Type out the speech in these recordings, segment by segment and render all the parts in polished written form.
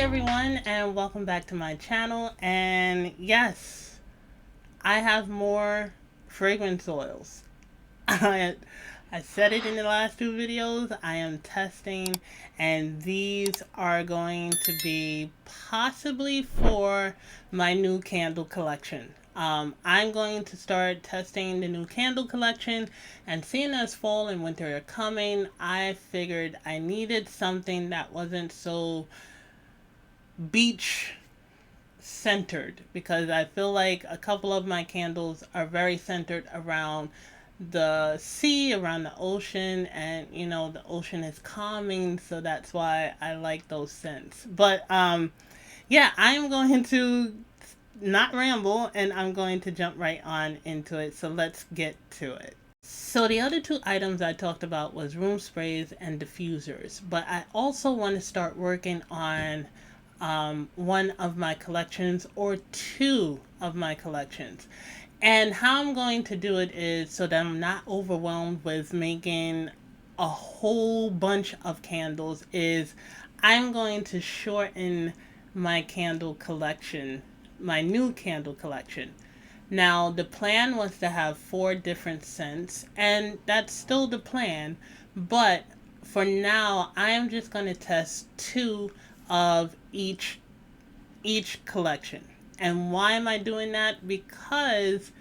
everyone, and welcome back to my channel. And yes, I have more fragrance oils. I, I said it in the last two videos. I am testing, and these are going to be possibly for my new candle collection. I'm going to start testing the new candle collection, and seeing as fall and winter are coming, I figured I needed something that wasn't so beach centered, because I feel like a couple of my candles are very centered around the sea, around the ocean, and the ocean is calming, so that's why I like those scents. But yeah, I am going to not ramble, and I'm going to jump right on into it. So let's get to it. So the other two items I talked about was room sprays and diffusers, but I also want to start working on one of my collections or two of my collections. And how I'm going to do it is so that I'm not overwhelmed with making a whole bunch of candles, is I'm going to shorten my candle collection, my new candle collection. Now, the plan was to have four different scents, and that's still the plan, but for now, I am just going to test two of each collection. And why am I doing that? Because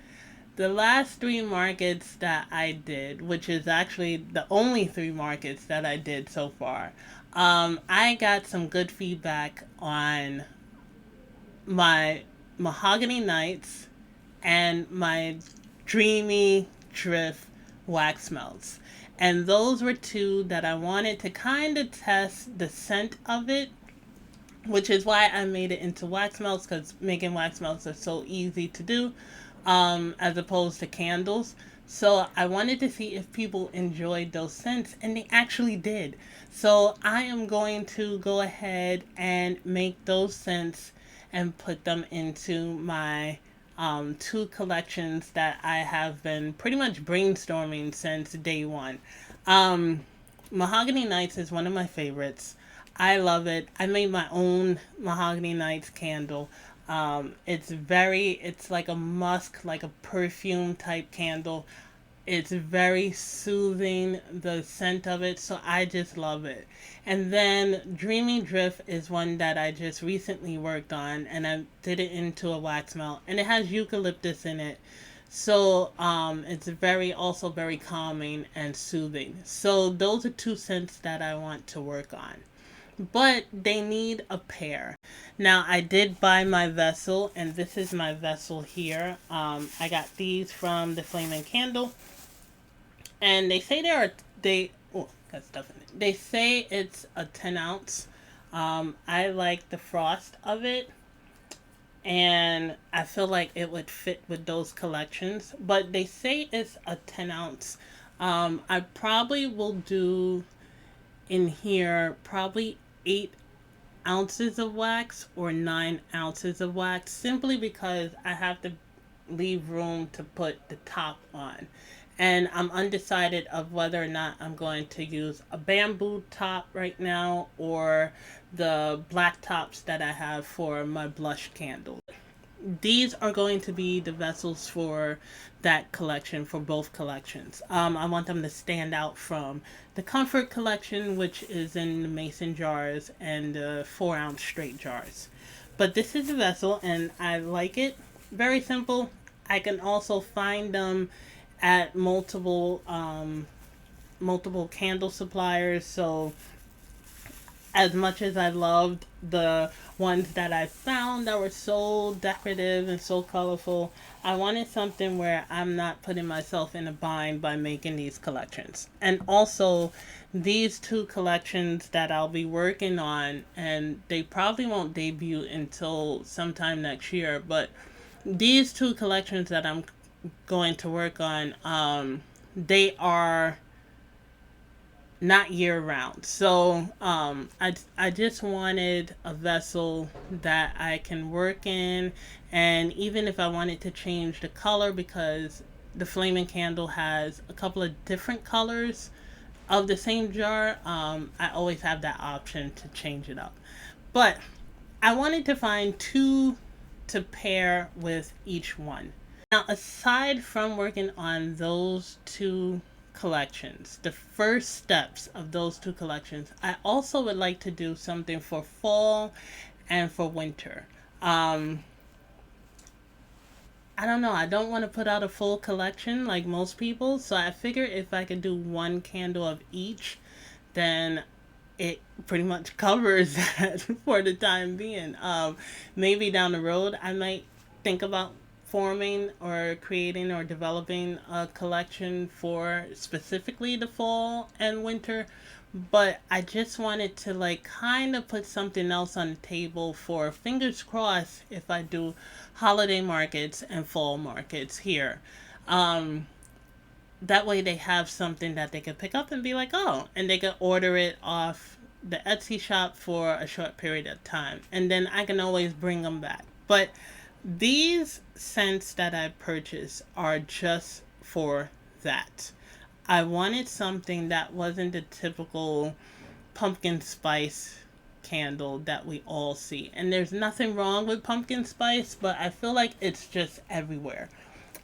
the last three markets that I did, which is actually the only three markets that I did so far, I got some good feedback on my Mahogany Nights and my Dreamy Drift wax melts. And those were two that I wanted to kind of test the scent of it, which is why I made it into wax melts, because making wax melts are so easy to do, as opposed to candles. So I wanted to see if people enjoyed those scents, and they actually did. So I am going to go ahead and make those scents and put them into my two collections that I have been pretty much brainstorming since day one. Um, Mahogany Nights is one of my favorites. I love it. I made my own Mahogany Nights candle. It's like a musk, like a perfume type candle. It's very soothing, the scent of it, so I just love it. And then Dreamy Drift is one that I just recently worked on, and I did it into a wax melt, and it has eucalyptus in it. So it's also very calming and soothing. So those are two scents that I want to work on, but they need a pair. Now, I did buy my vessel, and this is my vessel here. I got these from the Flaming Candle, and they say got stuff in it. They say it's a 10 ounce. I like the frost of it, and I feel like it would fit with those collections. But they say it's a 10 ounce. I probably will do in here probably 8 ounces of wax or 9 ounces of wax, simply because I have to leave room to put the top on. And I'm undecided of whether or not I'm going to use a bamboo top right now or the black tops that I have for my blush candle. These are going to be the vessels for that collection, for both collections. I want them to stand out from the Comfort collection, which is in the mason jars and the 4 ounce straight jars. But this is a vessel, and I like it. Very simple. I can also find them at multiple candle suppliers. So as much as I loved the ones that I found that were so decorative and so colorful, I wanted something where I'm not putting myself in a bind by making these collections. And also, these two collections that I'll be working on, and they probably won't debut until sometime next year, but these two collections that I'm going to work on, they are not year round. So I just wanted a vessel that I can work in, and even if I wanted to change the color, because the Flaming Candle has a couple of different colors of the same jar, I always have that option to change it up. But I wanted to find two to pair with each one. Now, aside from working on those two collections, the first steps of those two collections, I also would like to do something for fall and for winter. Um, I don't know. I don't want to put out a full collection like most people, so I figured if I could do one candle of each, then it pretty much covers that for the time being. Maybe down the road, I might think about forming or creating or developing a collection for specifically the fall and winter. But I just wanted to like kind of put something else on the table for fingers crossed if I do holiday markets and fall markets here. Um, that way they have something that they can pick up and be like, oh, and they can order it off the Etsy shop for a short period of time. And then I can always bring them back. But these scents that I purchased are just for that. I wanted something that wasn't the typical pumpkin spice candle that we all see. And there's nothing wrong with pumpkin spice, but I feel like it's just everywhere.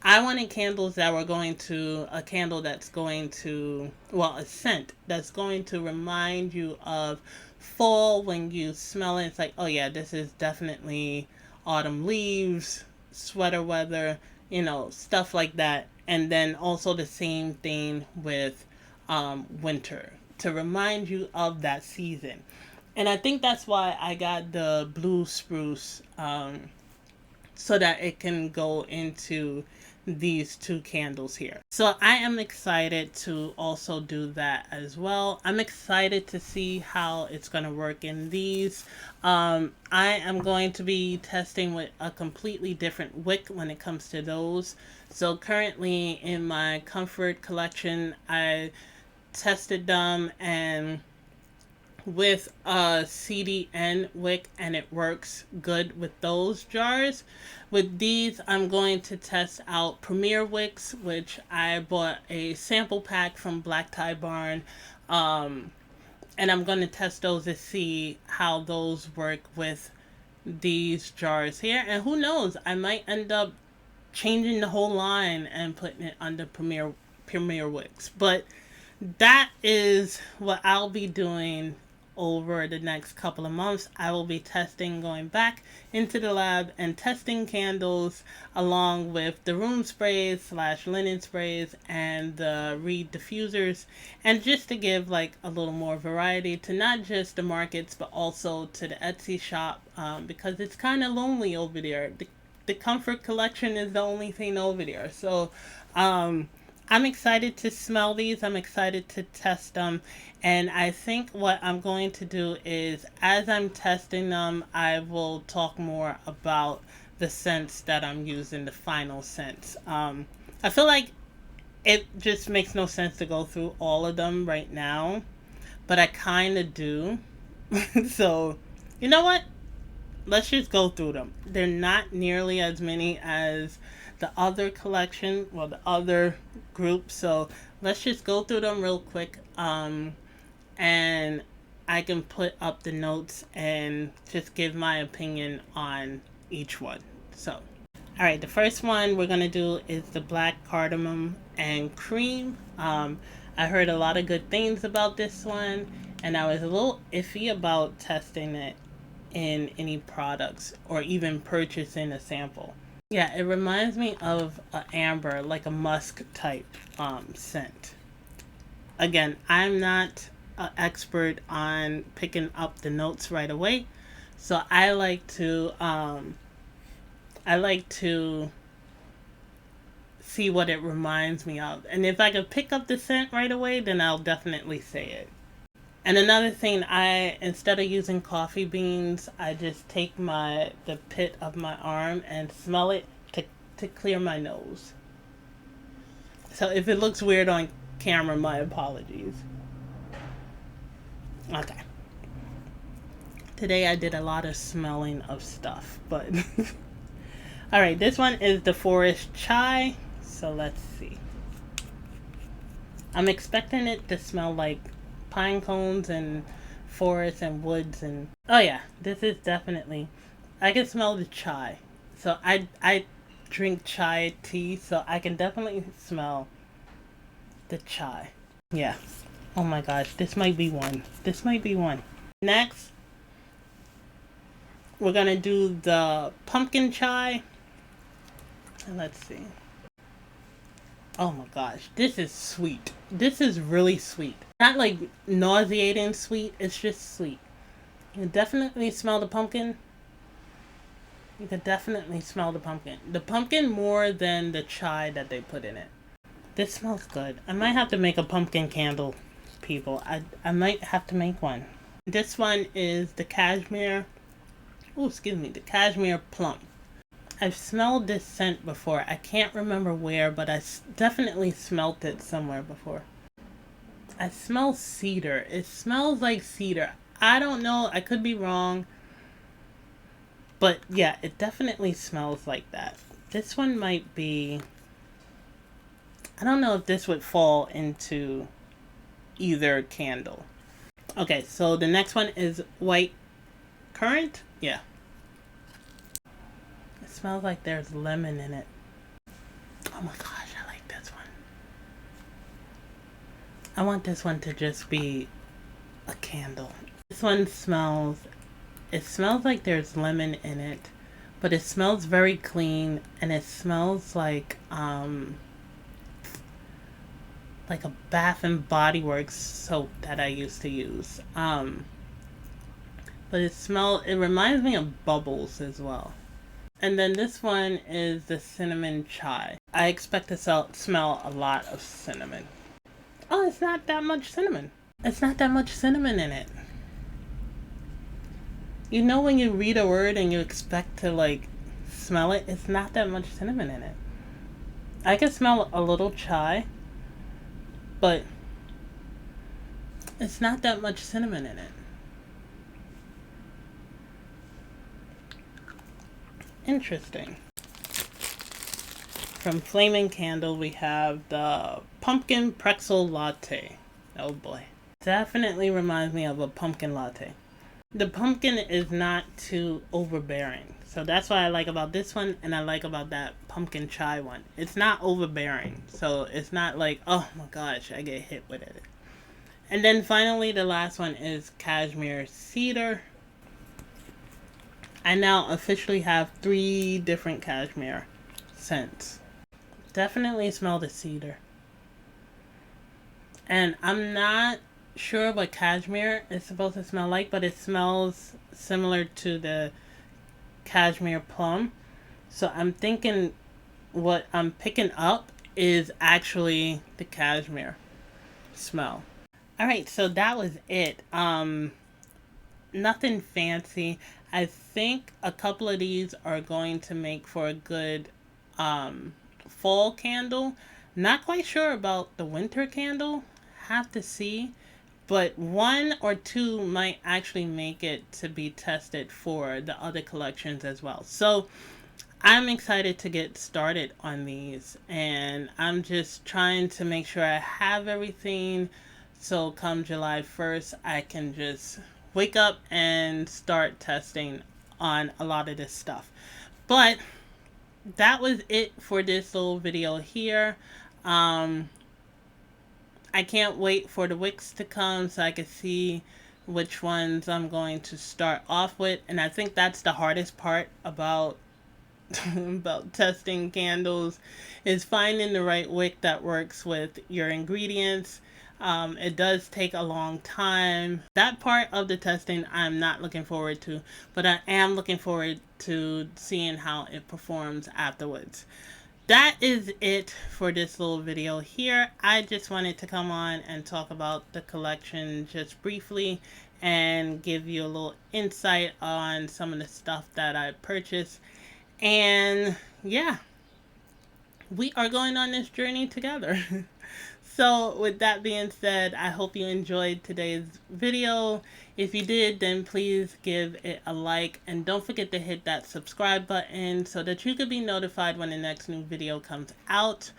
I wanted candles that were going to, a candle that's going to, well, a scent that's going to remind you of fall when you smell it. It's like, oh yeah, this is definitely autumn leaves, sweater weather, stuff like that. And then also the same thing with winter to remind you of that season. And I think that's why I got the blue spruce, so that it can go into these two candles here. So I am excited to also do that as well. I'm excited to see how it's going to work in these. I am going to be testing with a completely different wick when it comes to those. So currently in my comfort collection, I tested them and with a CDN wick, and it works good with those jars. With these, I'm going to test out Premier wicks, which I bought a sample pack from Black Tie Barn. And I'm going to test those to see how those work with these jars here. And who knows, I might end up changing the whole line and putting it under Premier wicks. But that is what I'll be doing over the next couple of months. I will be testing, going back into the lab and testing candles along with the room sprays / linen sprays and the reed diffusers, and just to give like a little more variety to not just the markets but also to the Etsy shop, because it's kind of lonely over there. The comfort collection is the only thing over there. So I'm excited to smell these. I'm excited to test them. And I think what I'm going to do is, as I'm testing them, I will talk more about the scents that I'm using, the final scents. I feel like it just makes no sense to go through all of them right now, but I kind of do. So, you know what? Let's just go through them. They're not nearly as many as the other collection, well, the other group. So let's just go through them real quick. And I can put up the notes and just give my opinion on each one. So, all right, the first one we're going to do is the black cardamom and cream. I heard a lot of good things about this one, and I was a little iffy about testing it in any products or even purchasing a sample. Yeah, it reminds me of an amber, like a musk type scent. Again, I'm not an expert on picking up the notes right away, so I like to see what it reminds me of, and if I can pick up the scent right away, then I'll definitely say it. And another thing, instead of using coffee beans, I just take the pit of my arm and smell it to clear my nose. So if it looks weird on camera, my apologies. Okay. Today I did a lot of smelling of stuff, but all right, this one is the forest chai. So let's see. I'm expecting it to smell like pine cones and forests and woods. And oh yeah, this is definitely, I can smell the chai. So I drink chai tea, so I can definitely smell the chai. Yeah. Oh my gosh, this might be one. This might be one. Next, we're gonna do the pumpkin chai. And let's see. Oh my gosh, this is sweet. This is really sweet. Not like nauseating sweet, it's just sweet. You can definitely smell the pumpkin. You can definitely smell the pumpkin. The pumpkin more than the chai that they put in it. This smells good. I might have to make a pumpkin candle, people. I might have to make one. This one is the cashmere. Oh, excuse me, the cashmere plum. I've smelled this scent before. I can't remember where, but I definitely smelt it somewhere before. I smell cedar. It smells like cedar. I don't know. I could be wrong. But yeah, it definitely smells like that. This one might be... I don't know if this would fall into either candle. Okay, so the next one is white currant. Yeah. It smells like there's lemon in it. Oh my gosh, I like this one. I want this one to just be a candle. This one smells, it smells like there's lemon in it, but it smells very clean, and it smells like a Bath and Body Works soap that I used to use. But it reminds me of bubbles as well. And then this one is the cinnamon chai. I expect to smell a lot of cinnamon. Oh, it's not that much cinnamon. It's not that much cinnamon in it. You know when you read a word and you expect to like smell it, it's not that much cinnamon in it. I can smell a little chai, but it's not that much cinnamon in it. Interesting. From Flaming Candle, we have the pumpkin pretzel latte. Oh boy. Definitely reminds me of a pumpkin latte. The pumpkin is not too overbearing. So that's what I like about this one, and I like about that pumpkin chai one. It's not overbearing. So it's not like, oh my gosh, I get hit with it. And then finally, the last one is cashmere cedar. I now officially have 3 different cashmere scents. Definitely smell the cedar. And I'm not sure what cashmere is supposed to smell like, but it smells similar to the cashmere plum. So I'm thinking what I'm picking up is actually the cashmere smell. Alright, so that was it. Nothing fancy. I think a couple of these are going to make for a good fall candle. Not quite sure about the winter candle. Have to see. But 1 or 2 might actually make it to be tested for the other collections as well. So I'm excited to get started on these. And I'm just trying to make sure I have everything. So come July 1st, I can just wake up and start testing on a lot of this stuff. But that was it for this little video here. I can't wait for the wicks to come so I can see which ones I'm going to start off with. And I think that's the hardest part about about testing candles, is finding the right wick that works with your ingredients. It does take a long time. That part of the testing I'm not looking forward to, but I am looking forward to seeing how it performs afterwards. That is it for this little video here. I just wanted to come on and talk about the collection just briefly and give you a little insight on some of the stuff that I purchased. And yeah, we are going on this journey together. So with that being said, I hope you enjoyed today's video. If you did, then please give it a like, and don't forget to hit that subscribe button so that you could be notified when the next new video comes out.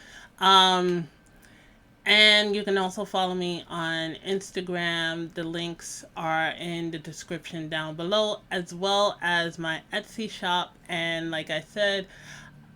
And you can also follow me on Instagram. The links are in the description down below, as well as my Etsy shop. And like I said,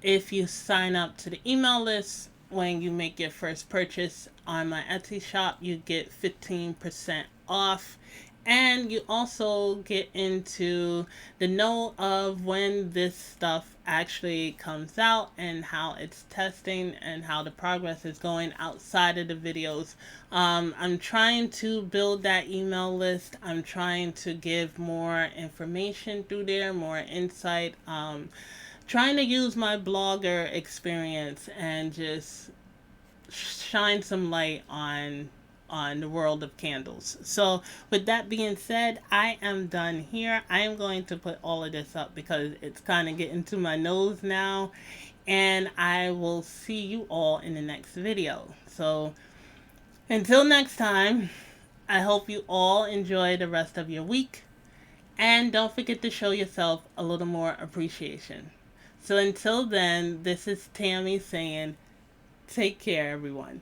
if you sign up to the email list when you make your first purchase on my Etsy shop, you get 15% off. And you also get into the know of when this stuff actually comes out and how it's testing and how the progress is going outside of the videos. I'm trying to build that email list. I'm trying to give more information through there, more insight. Trying to use my blogger experience and just shine some light on the world of candles. So, with that being said, I am done here. I am going to put all of this up because it's kind of getting to my nose now, and I will see you all in the next video. So, until next time, I hope you all enjoy the rest of your week, and don't forget to show yourself a little more appreciation. So, until then, this is Tammy saying, take care, everyone.